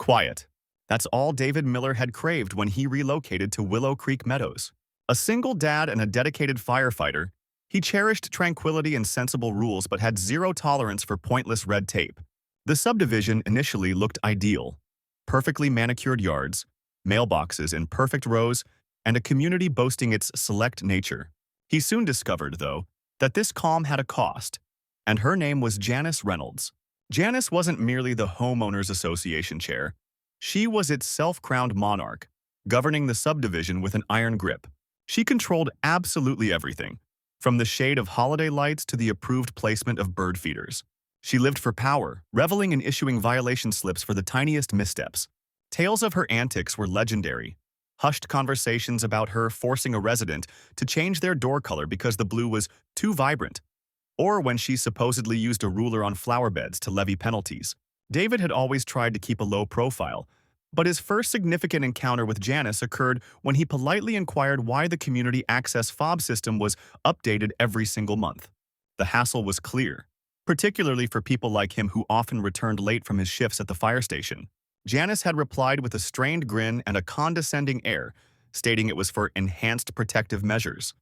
Quiet. That's all David Miller had craved when he relocated to Willow Creek Meadows. A single dad and a dedicated firefighter, he cherished tranquility and sensible rules but had zero tolerance for pointless red tape. The subdivision initially looked ideal. Perfectly manicured yards, mailboxes in perfect rows, and a community boasting its select nature. He soon discovered, though, that this calm had a cost, and her name was Janice Reynolds. Janice wasn't merely the Homeowners Association chair. She was its self-crowned monarch, governing the subdivision with an iron grip. She controlled absolutely everything, from the shade of holiday lights to the approved placement of bird feeders. She lived for power, reveling in issuing violation slips for the tiniest missteps. Tales of her antics were legendary. Hushed conversations about her forcing a resident to change their door color because the blue was too vibrant, or when she supposedly used a ruler on flower beds to levy penalties. David had always tried to keep a low profile, but his first significant encounter with Janice occurred when he politely inquired why the community access fob system was updated every single month. The hassle was clear, particularly for people like him who often returned late from his shifts at the fire station. Janice had replied with a strained grin and a condescending air, stating it was for enhanced protective measures.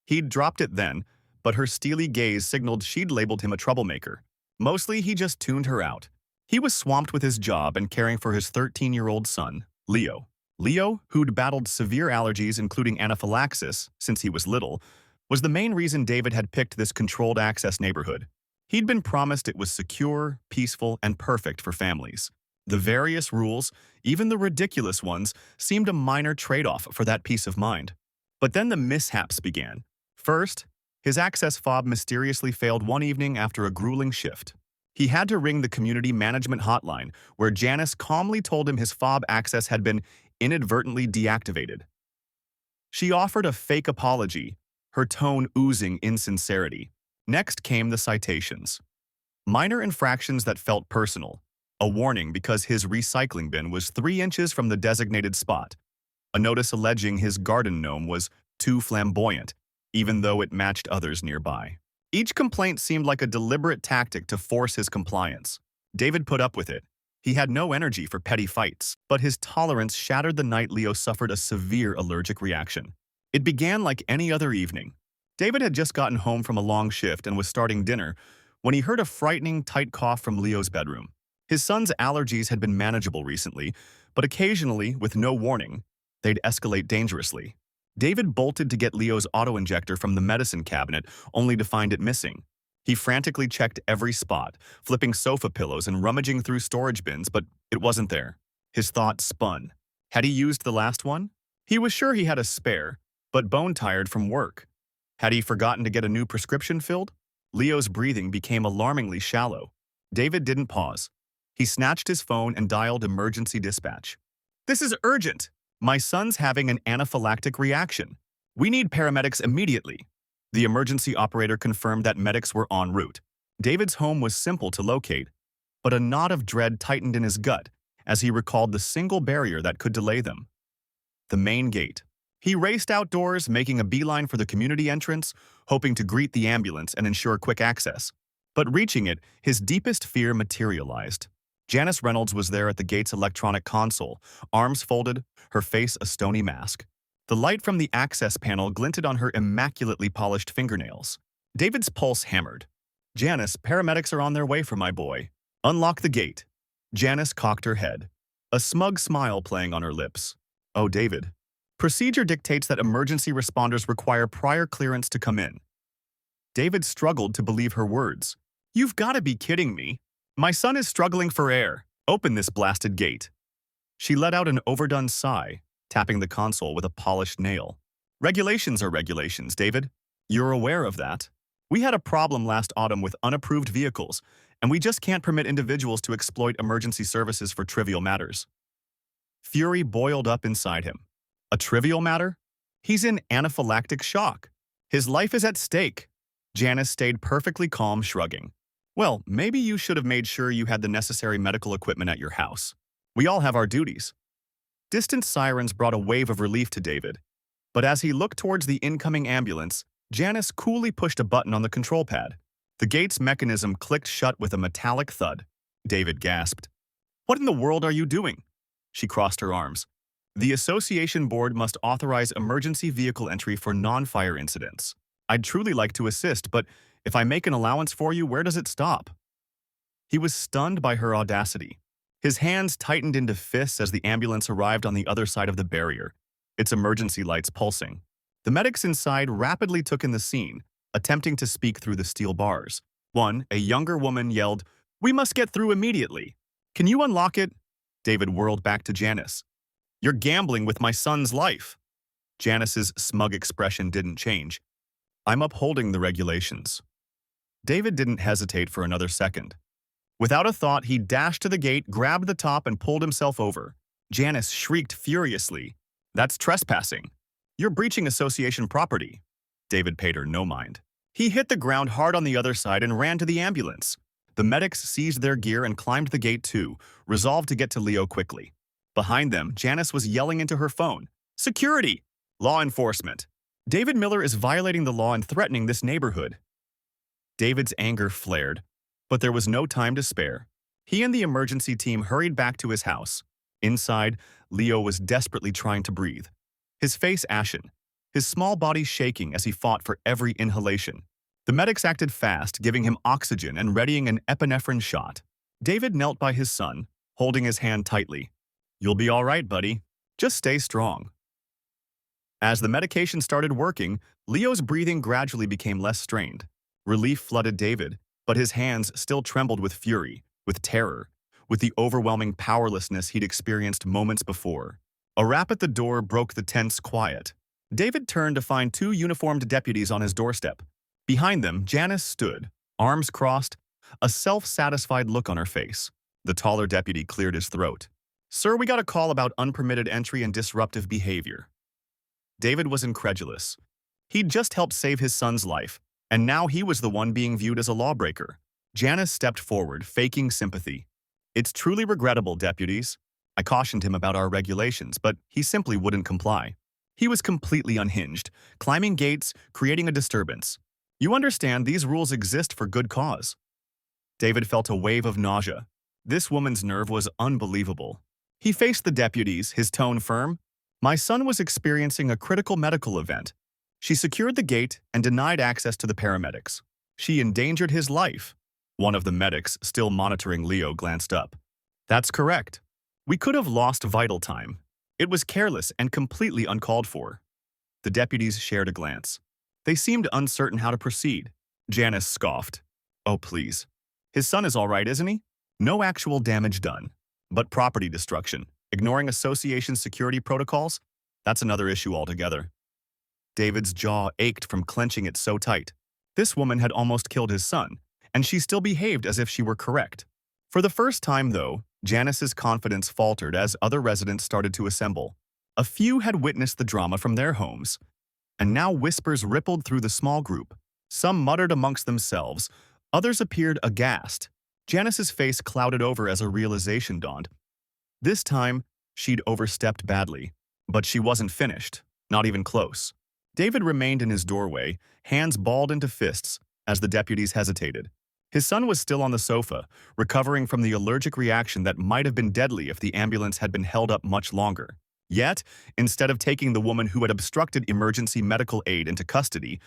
He'd dropped it then, but her steely gaze signaled she'd labeled him a troublemaker. Mostly, he just tuned her out. He was swamped with his job and caring for his 13-year-old son, Leo. Leo, who'd battled severe allergies including anaphylaxis since he was little, was the main reason David had picked this controlled access neighborhood. He'd been promised it was secure, peaceful, and perfect for families. The various rules, even the ridiculous ones, seemed a minor trade-off for that peace of mind. But then the mishaps began. First, his access fob mysteriously failed one evening after a grueling shift. He had to ring the community management hotline, where Janice calmly told him his fob access had been inadvertently deactivated. She offered a fake apology, her tone oozing insincerity. Next came the citations. Minor infractions that felt personal. A warning because his recycling bin was 3 inches from the designated spot. A notice alleging his garden gnome was too flamboyant, even though it matched others nearby. Each complaint seemed like a deliberate tactic to force his compliance. David put up with it. He had no energy for petty fights, but his tolerance shattered the night Leo suffered a severe allergic reaction. It began like any other evening. David had just gotten home from a long shift and was starting dinner when he heard a frightening, tight cough from Leo's bedroom. His son's allergies had been manageable recently, but occasionally, with no warning, they'd escalate dangerously. David bolted to get Leo's auto-injector from the medicine cabinet, only to find it missing. He frantically checked every spot, flipping sofa pillows and rummaging through storage bins, but it wasn't there. His thoughts spun. Had he used the last one? He was sure he had a spare, but bone-tired from work. Had he forgotten to get a new prescription filled? Leo's breathing became alarmingly shallow. David didn't pause. He snatched his phone and dialed emergency dispatch. "This is urgent. My son's having an anaphylactic reaction. We need paramedics immediately." The emergency operator confirmed that medics were en route. David's home was simple to locate, but a knot of dread tightened in his gut as he recalled the single barrier that could delay them. The main gate. He raced outdoors, making a beeline for the community entrance, hoping to greet the ambulance and ensure quick access. But reaching it, his deepest fear materialized. Janice Reynolds was there at the gate's electronic console, arms folded, her face a stony mask. The light from the access panel glinted on her immaculately polished fingernails. David's pulse hammered. "Janice, paramedics are on their way for my boy. Unlock the gate." Janice cocked her head, a smug smile playing on her lips. "Oh, David. Procedure dictates that emergency responders require prior clearance to come in." David struggled to believe her words. "You've got to be kidding me. My son is struggling for air. Open this blasted gate." She let out an overdone sigh, tapping the console with a polished nail. "Regulations are regulations, David. You're aware of that. We had a problem last autumn with unapproved vehicles, and we just can't permit individuals to exploit emergency services for trivial matters." Fury boiled up inside him. A trivial matter? He's in anaphylactic shock. His life is at stake. Janice stayed perfectly calm, shrugging. "Well, maybe you should have made sure you had the necessary medical equipment at your house. We all have our duties." Distant sirens brought a wave of relief to David, but as he looked towards the incoming ambulance, Janice coolly pushed a button on the control pad. The gate's mechanism clicked shut with a metallic thud. David gasped. What in the world are you doing? She crossed her arms. The association board must authorize emergency vehicle entry for non-fire incidents. I'd truly like to assist, but if I make an allowance for you, where does it stop? He was stunned by her audacity. His hands tightened into fists as the ambulance arrived on the other side of the barrier, its emergency lights pulsing. The medics inside rapidly took in the scene, attempting to speak through the steel bars. One, a younger woman, yelled, "We must get through immediately. Can you unlock it?" David whirled back to Janice. "You're gambling with my son's life." Janice's smug expression didn't change. "I'm upholding the regulations." David didn't hesitate for another second. Without a thought, he dashed to the gate, grabbed the top, and pulled himself over. Janice shrieked furiously. "That's trespassing. You're breaching association property." David paid her no mind. He hit the ground hard on the other side and ran to the ambulance. The medics seized their gear and climbed the gate too, resolved to get to Leo quickly. Behind them, Janice was yelling into her phone, "Security! Law enforcement! David Miller is violating the law and threatening this neighborhood." David's anger flared, but there was no time to spare. He and the emergency team hurried back to his house. Inside, Leo was desperately trying to breathe. His face ashen, his small body shaking as he fought for every inhalation. The medics acted fast, giving him oxygen and readying an epinephrine shot. David knelt by his son, holding his hand tightly. "You'll be all right, buddy. Just stay strong." As the medication started working, Leo's breathing gradually became less strained. Relief flooded David, but his hands still trembled with fury, with terror, with the overwhelming powerlessness he'd experienced moments before. A rap at the door broke the tense quiet. David turned to find two uniformed deputies on his doorstep. Behind them, Janice stood, arms crossed, a self-satisfied look on her face. The taller deputy cleared his throat. "Sir, we got a call about unpermitted entry and disruptive behavior." David was incredulous. He'd just helped save his son's life, and now he was the one being viewed as a lawbreaker. Janice stepped forward, faking sympathy. "It's truly regrettable, deputies. I cautioned him about our regulations, but he simply wouldn't comply. He was completely unhinged, climbing gates, creating a disturbance. You understand, these rules exist for good cause." David felt a wave of nausea. This woman's nerve was unbelievable. He faced the deputies, his tone firm. "My son was experiencing a critical medical event. She secured the gate and denied access to the paramedics. She endangered his life." One of the medics, still monitoring Leo, glanced up. "That's correct. We could have lost vital time. It was careless and completely uncalled for." The deputies shared a glance. They seemed uncertain how to proceed. Janice scoffed. "Oh, please. His son is all right, isn't he? No actual damage done. But property destruction, ignoring association security protocols, that's another issue altogether." David's jaw ached from clenching it so tight. This woman had almost killed his son, and she still behaved as if she were correct. For the first time, though, Janice's confidence faltered as other residents started to assemble. A few had witnessed the drama from their homes, and now whispers rippled through the small group. Some muttered amongst themselves, others appeared aghast. Janice's face clouded over as a realization dawned. This time, she'd overstepped badly, but she wasn't finished, not even close. David remained in his doorway, hands balled into fists, as the deputies hesitated. His son was still on the sofa, recovering from the allergic reaction that might have been deadly if the ambulance had been held up much longer. Yet, instead of taking the woman who had obstructed emergency medical aid into custody,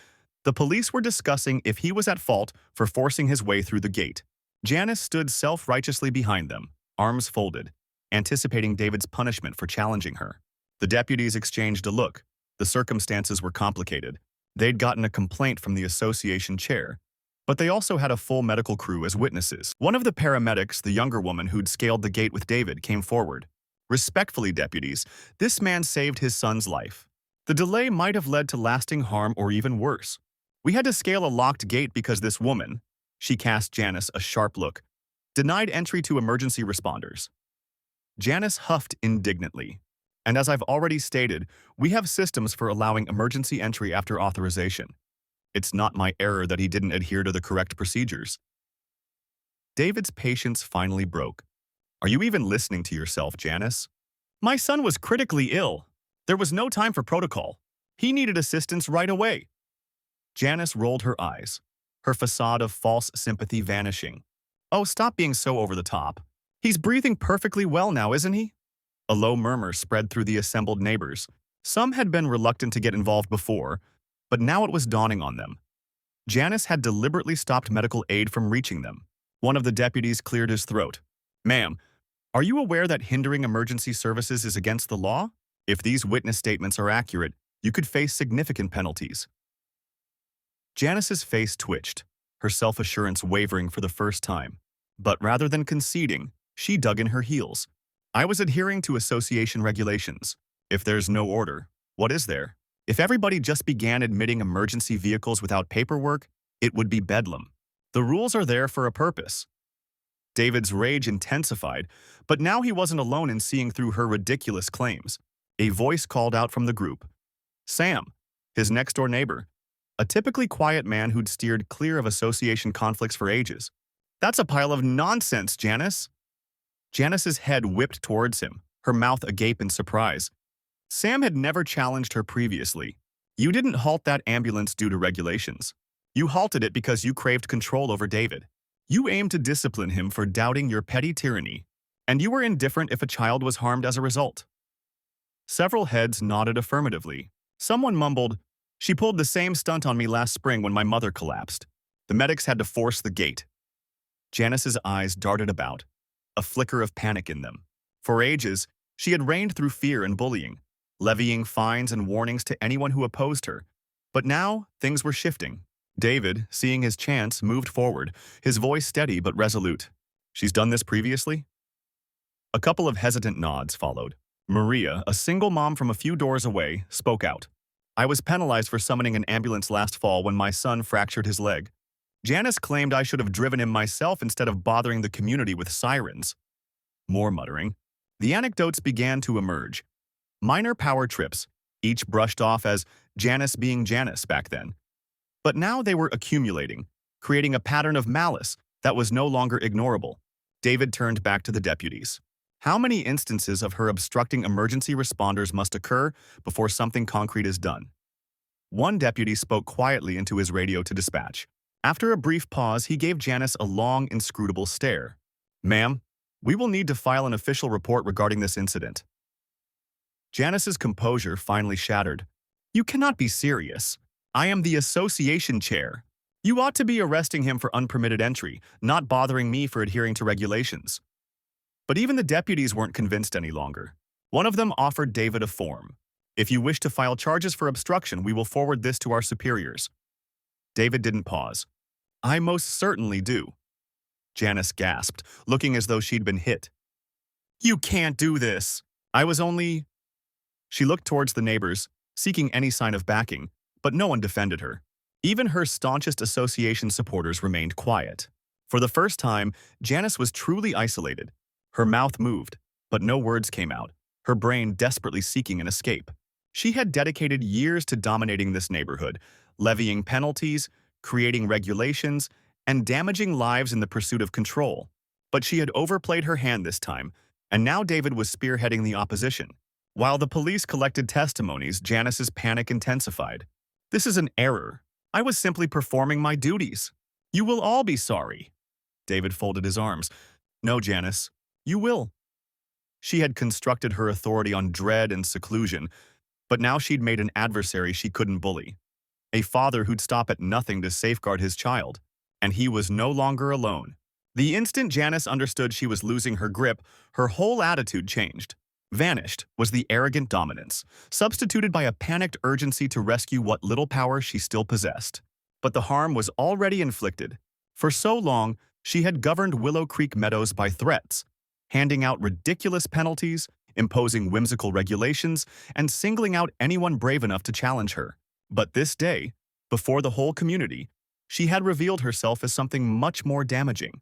the police were discussing if he was at fault for forcing his way through the gate. Janice stood self-righteously behind them, arms folded, anticipating David's punishment for challenging her. The deputies exchanged a look. The circumstances were complicated. They'd gotten a complaint from the association chair, but they also had a full medical crew as witnesses. One of the paramedics, the younger woman who'd scaled the gate with David, came forward. "Respectfully, deputies, this man saved his son's life. The delay might have led to lasting harm or even worse. We had to scale a locked gate because this woman," she cast Janice a sharp look, "denied entry to emergency responders." Janice huffed indignantly. "And as I've already stated, we have systems for allowing emergency entry after authorization. It's not my error that he didn't adhere to the correct procedures." David's patience finally broke. "Are you even listening to yourself, Janice? My son was critically ill. There was no time for protocol. He needed assistance right away." Janice rolled her eyes, her facade of false sympathy vanishing. "Oh, stop being so over the top. He's breathing perfectly well now, isn't he? A low murmur spread through the assembled neighbors. Some had been reluctant to get involved before, but now it was dawning on them. Janice had deliberately stopped medical aid from reaching them. One of the deputies cleared his throat. "Ma'am, are you aware that hindering emergency services is against the law? If these witness statements are accurate, you could face significant penalties." Janice's face twitched, her self-assurance wavering for the first time. But rather than conceding, she dug in her heels. "I was adhering to association regulations. If there's no order, what is there? If everybody just began admitting emergency vehicles without paperwork, it would be bedlam. The rules are there for a purpose." David's rage intensified, but now he wasn't alone in seeing through her ridiculous claims. A voice called out from the group. Sam, his next-door neighbor, a typically quiet man who'd steered clear of association conflicts for ages. "That's a pile of nonsense, Janice." Janice's head whipped towards him, her mouth agape in surprise. Sam had never challenged her previously. "You didn't halt that ambulance due to regulations. You halted it because you craved control over David. You aimed to discipline him for doubting your petty tyranny, and you were indifferent if a child was harmed as a result." Several heads nodded affirmatively. Someone mumbled, "She pulled the same stunt on me last spring when my mother collapsed. The medics had to force the gate." Janice's eyes darted about, a flicker of panic in them. For ages, she had reigned through fear and bullying, levying fines and warnings to anyone who opposed her. But now, things were shifting. David, seeing his chance, moved forward, his voice steady but resolute. "She's done this previously?" A couple of hesitant nods followed. Maria, a single mom from a few doors away, spoke out. "I was penalized for summoning an ambulance last fall when my son fractured his leg. Janice claimed I should have driven him myself instead of bothering the community with sirens." More muttering. The anecdotes began to emerge. Minor power trips, each brushed off as Janice being Janice back then. But now they were accumulating, creating a pattern of malice that was no longer ignorable. David turned back to the deputies. How many instances of her obstructing emergency responders must occur before something concrete is done? One deputy spoke quietly into his radio to dispatch. After a brief pause, he gave Janice a long, inscrutable stare. "Ma'am, we will need to file an official report regarding this incident." Janice's composure finally shattered. "You cannot be serious. I am the association chair. You ought to be arresting him for unpermitted entry, not bothering me for adhering to regulations." But even the deputies weren't convinced any longer. One of them offered David a form. "If you wish to file charges for obstruction, we will forward this to our superiors." David didn't pause. "I most certainly do." Janice gasped, looking as though she'd been hit. "You can't do this. I was only—" She looked towards the neighbors, seeking any sign of backing, but no one defended her. Even her staunchest association supporters remained quiet. For the first time, Janice was truly isolated. Her mouth moved, but no words came out, her brain desperately seeking an escape. She had dedicated years to dominating this neighborhood, levying penalties, creating regulations, and damaging lives in the pursuit of control. But she had overplayed her hand this time, and now David was spearheading the opposition. While the police collected testimonies, Janice's panic intensified. "This is an error. I was simply performing my duties. You will all be sorry." David folded his arms. "No, Janice, you will." She had constructed her authority on dread and seclusion, but now she'd made an adversary she couldn't bully. A father who'd stop at nothing to safeguard his child. And he was no longer alone. The instant Janice understood she was losing her grip, her whole attitude changed. Vanished was the arrogant dominance, substituted by a panicked urgency to rescue what little power she still possessed. But the harm was already inflicted. For so long, she had governed Willow Creek Meadows by threats, handing out ridiculous penalties, imposing whimsical regulations, and singling out anyone brave enough to challenge her. But this day, before the whole community, she had revealed herself as something much more damaging.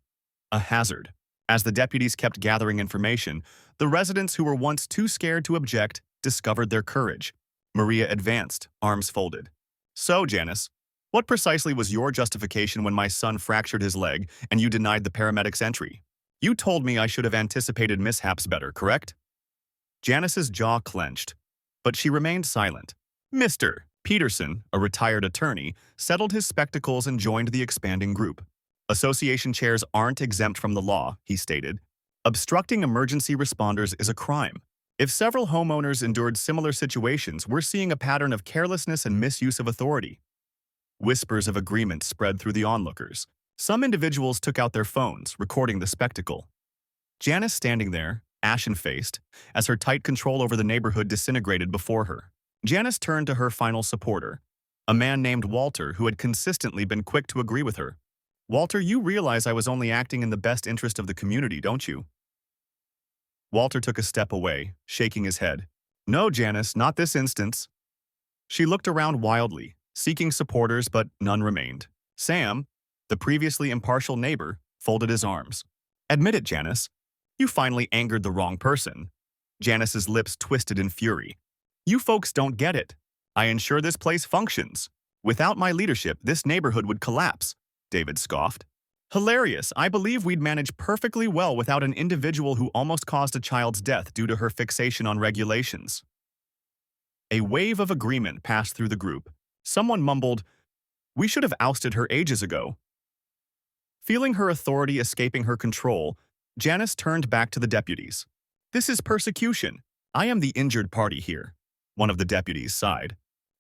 A hazard. As the deputies kept gathering information, the residents who were once too scared to object discovered their courage. Maria advanced, arms folded. "So, Janice, what precisely was your justification when my son fractured his leg and you denied the paramedics entry? You told me I should have anticipated mishaps better, correct?" Janice's jaw clenched, but she remained silent. Mr. Peterson, a retired attorney, settled his spectacles and joined the expanding group. "Association chairs aren't exempt from the law," he stated. Obstructing emergency responders is a crime. If several homeowners endured similar situations, we're seeing a pattern of carelessness and misuse of authority. Whispers of agreement spread through the onlookers. Some individuals took out their phones, recording the spectacle. Janice standing there, ashen-faced, as her tight control over the neighborhood disintegrated before her. Janice turned to her final supporter, a man named Walter who had consistently been quick to agree with her. "Walter, you realize I was only acting in the best interest of the community, don't you?" Walter took a step away, shaking his head. "No, Janice, not this instance." She looked around wildly, seeking supporters, but none remained. Sam, the previously impartial neighbor, folded his arms. "Admit it, Janice. You finally angered the wrong person." Janice's lips twisted in fury. "You folks don't get it. I ensure this place functions. Without my leadership, this neighborhood would collapse," David scoffed. "Hilarious. I believe we'd manage perfectly well without an individual who almost caused a child's death due to her fixation on regulations." A wave of agreement passed through the group. Someone mumbled, "We should have ousted her ages ago." Feeling her authority escaping her control, Janice turned back to the deputies. "This is persecution. I am the injured party here," one of the deputies sighed.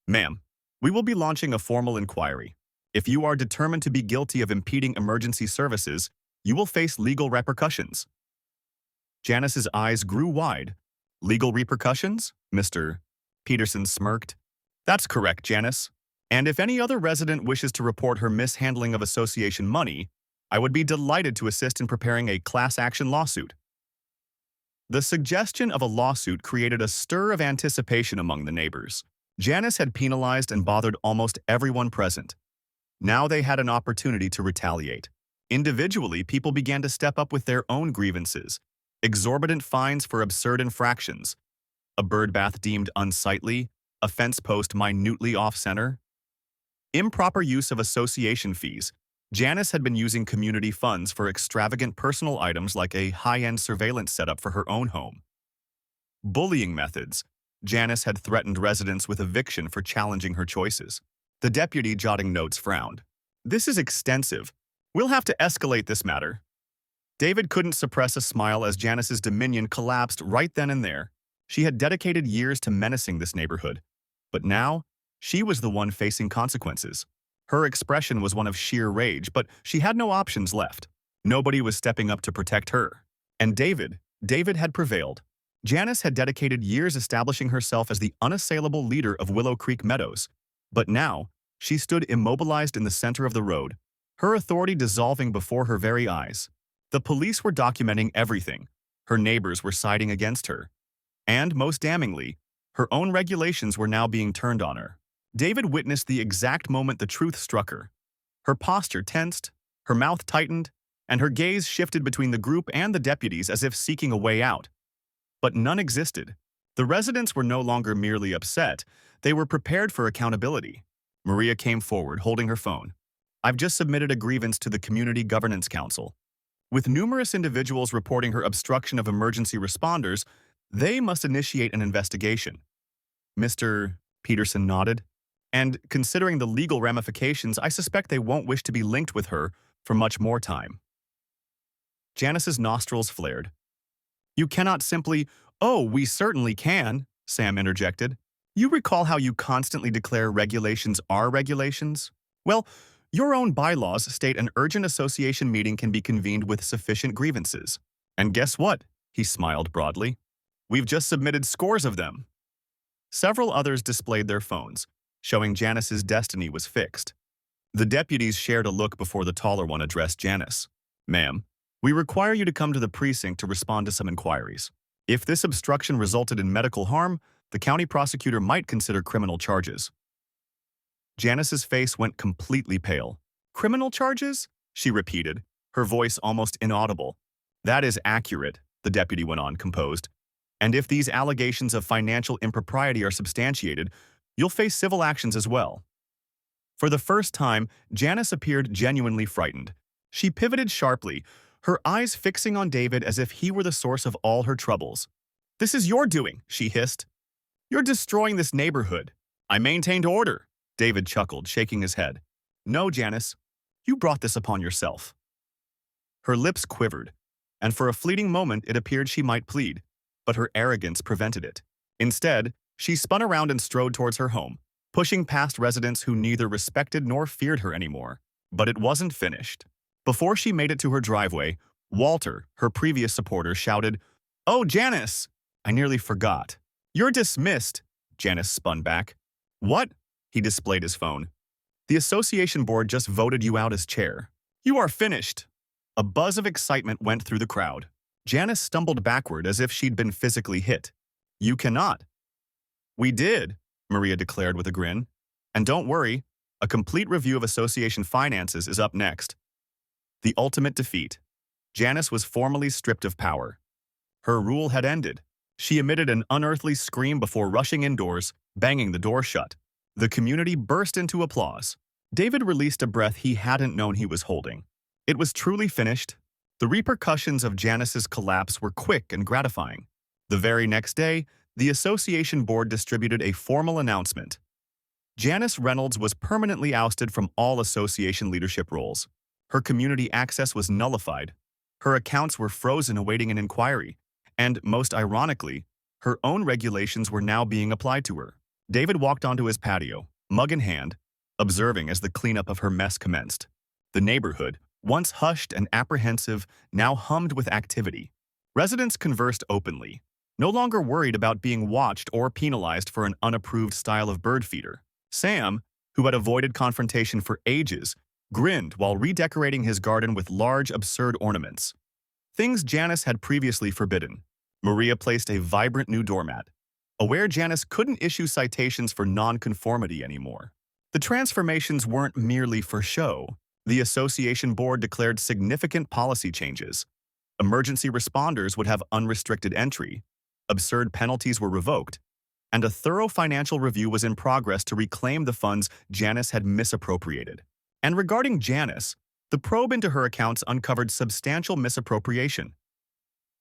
"Ma'am, we will be launching a formal inquiry. If you are determined to be guilty of impeding emergency services, you will face legal repercussions." Janice's eyes grew wide. "Legal repercussions?" Mr. Peterson smirked. "That's correct, Janice. And if any other resident wishes to report her mishandling of association money, I would be delighted to assist in preparing a class action lawsuit." The suggestion of a lawsuit created a stir of anticipation among the neighbors. Janice had penalized and bothered almost everyone present. Now they had an opportunity to retaliate. Individually, people began to step up with their own grievances. Exorbitant fines for absurd infractions, a birdbath deemed unsightly, a fence post minutely off-center. Improper use of association fees. Janice had been using community funds for extravagant personal items like a high-end surveillance setup for her own home. Bullying methods. Janice had threatened residents with eviction for challenging her choices. The deputy jotting notes frowned. "This is extensive. We'll have to escalate this matter." David couldn't suppress a smile as Janice's dominion collapsed right then and there. She had dedicated years to menacing this neighborhood. But now, she was the one facing consequences. Her expression was one of sheer rage, but she had no options left. Nobody was stepping up to protect her. And David had prevailed. Janice had dedicated years establishing herself as the unassailable leader of Willow Creek Meadows. But now, she stood immobilized in the center of the road, her authority dissolving before her very eyes. The police were documenting everything. Her neighbors were siding against her. And, most damningly, her own regulations were now being turned on her. David witnessed the exact moment the truth struck her. Her posture tensed, her mouth tightened, and her gaze shifted between the group and the deputies as if seeking a way out. But none existed. The residents were no longer merely upset, they were prepared for accountability. Maria came forward, holding her phone. "I've just submitted a grievance to the Community Governance Council. With numerous individuals reporting her obstruction of emergency responders, they must initiate an investigation." Mr. Peterson nodded. "And considering the legal ramifications, I suspect they won't wish to be linked with her for much more time." Janice's nostrils flared. "You cannot simply—" "Oh, we certainly can," Sam interjected. "You recall how you constantly declare regulations are regulations? Well, your own bylaws state an urgent association meeting can be convened with sufficient grievances. And guess what?" He smiled broadly. "We've just submitted scores of them." Several others displayed their phones, showing Janice's destiny was fixed. The deputies shared a look before the taller one addressed Janice. "Ma'am, we require you to come to the precinct to respond to some inquiries. If this obstruction resulted in medical harm, the county prosecutor might consider criminal charges." Janice's face went completely pale. "Criminal charges?" she repeated, her voice almost inaudible. "That is accurate," the deputy went on, composed. "And if these allegations of financial impropriety are substantiated, you'll face civil actions as well." For the first time, Janice appeared genuinely frightened. She pivoted sharply, her eyes fixing on David as if he were the source of all her troubles. "This is your doing," she hissed. "You're destroying this neighborhood." "I maintained order," David chuckled, shaking his head. "No, Janice, you brought this upon yourself." Her lips quivered, and for a fleeting moment it appeared she might plead, but her arrogance prevented it. Instead, she spun around and strode towards her home, pushing past residents who neither respected nor feared her anymore. But it wasn't finished. Before she made it to her driveway, Walter, her previous supporter, shouted, "Oh, Janice! I nearly forgot. You're dismissed," Janice spun back. "What?" He displayed his phone. "The association board just voted you out as chair. You are finished." A buzz of excitement went through the crowd. Janice stumbled backward as if she'd been physically hit. "You cannot." "We did," Maria declared with a grin. "And don't worry, a complete review of association finances is up next." The ultimate defeat. Janice was formally stripped of power. Her rule had ended. She emitted an unearthly scream before rushing indoors, banging the door shut. The community burst into applause. David released a breath he hadn't known he was holding. It was truly finished. The repercussions of Janice's collapse were quick and gratifying. The very next day, the association board distributed a formal announcement. Janice Reynolds was permanently ousted from all association leadership roles. Her community access was nullified. Her accounts were frozen awaiting an inquiry. And, most ironically, her own regulations were now being applied to her. David walked onto his patio, mug in hand, observing as the cleanup of her mess commenced. The neighborhood, once hushed and apprehensive, now hummed with activity. Residents conversed openly, no longer worried about being watched or penalized for an unapproved style of bird feeder. Sam, who had avoided confrontation for ages, grinned while redecorating his garden with large, absurd ornaments. Things Janice had previously forbidden. Maria placed a vibrant new doormat, aware Janice couldn't issue citations for non-conformity anymore. The transformations weren't merely for show. The association board declared significant policy changes. Emergency responders would have unrestricted entry, absurd penalties were revoked, and a thorough financial review was in progress to reclaim the funds Janice had misappropriated. And regarding Janice, the probe into her accounts uncovered substantial misappropriation.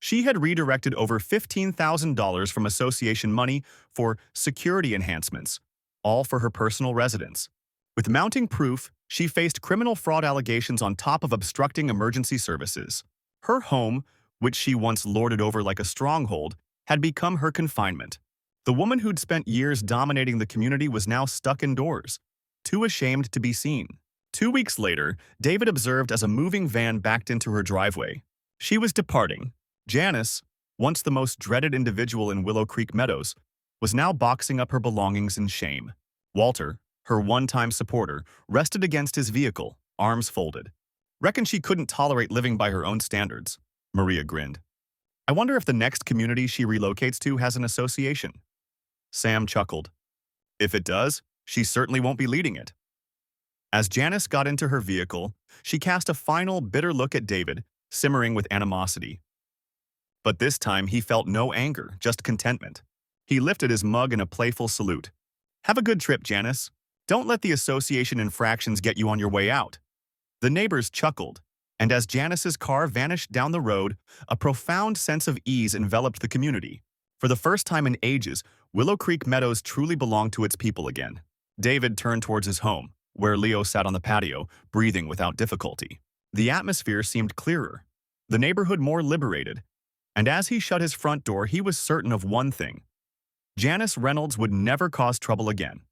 She had redirected over $15,000 from association money for security enhancements, all for her personal residence. With mounting proof, she faced criminal fraud allegations on top of obstructing emergency services. Her home, which she once lorded over like a stronghold, had become her confinement. The woman who'd spent years dominating the community was now stuck indoors, too ashamed to be seen. 2 weeks later, David observed as a moving van backed into her driveway. She was departing. Janice, once the most dreaded individual in Willow Creek Meadows, was now boxing up her belongings in shame. Walter, her one-time supporter, rested against his vehicle, arms folded. "Reckon she couldn't tolerate living by her own standards," Maria grinned. "I wonder if the next community she relocates to has an association." Sam chuckled. "If it does, she certainly won't be leading it." As Janice got into her vehicle, she cast a final, bitter look at David, simmering with animosity. But this time he felt no anger, just contentment. He lifted his mug in a playful salute. "Have a good trip, Janice. Don't let the association infractions get you on your way out." The neighbors chuckled, and as Janice's car vanished down the road, a profound sense of ease enveloped the community. For the first time in ages, Willow Creek Meadows truly belonged to its people again. David turned towards his home, where Leo sat on the patio, breathing without difficulty. The atmosphere seemed clearer, the neighborhood more liberated, and as he shut his front door, he was certain of one thing. Janice Reynolds would never cause trouble again.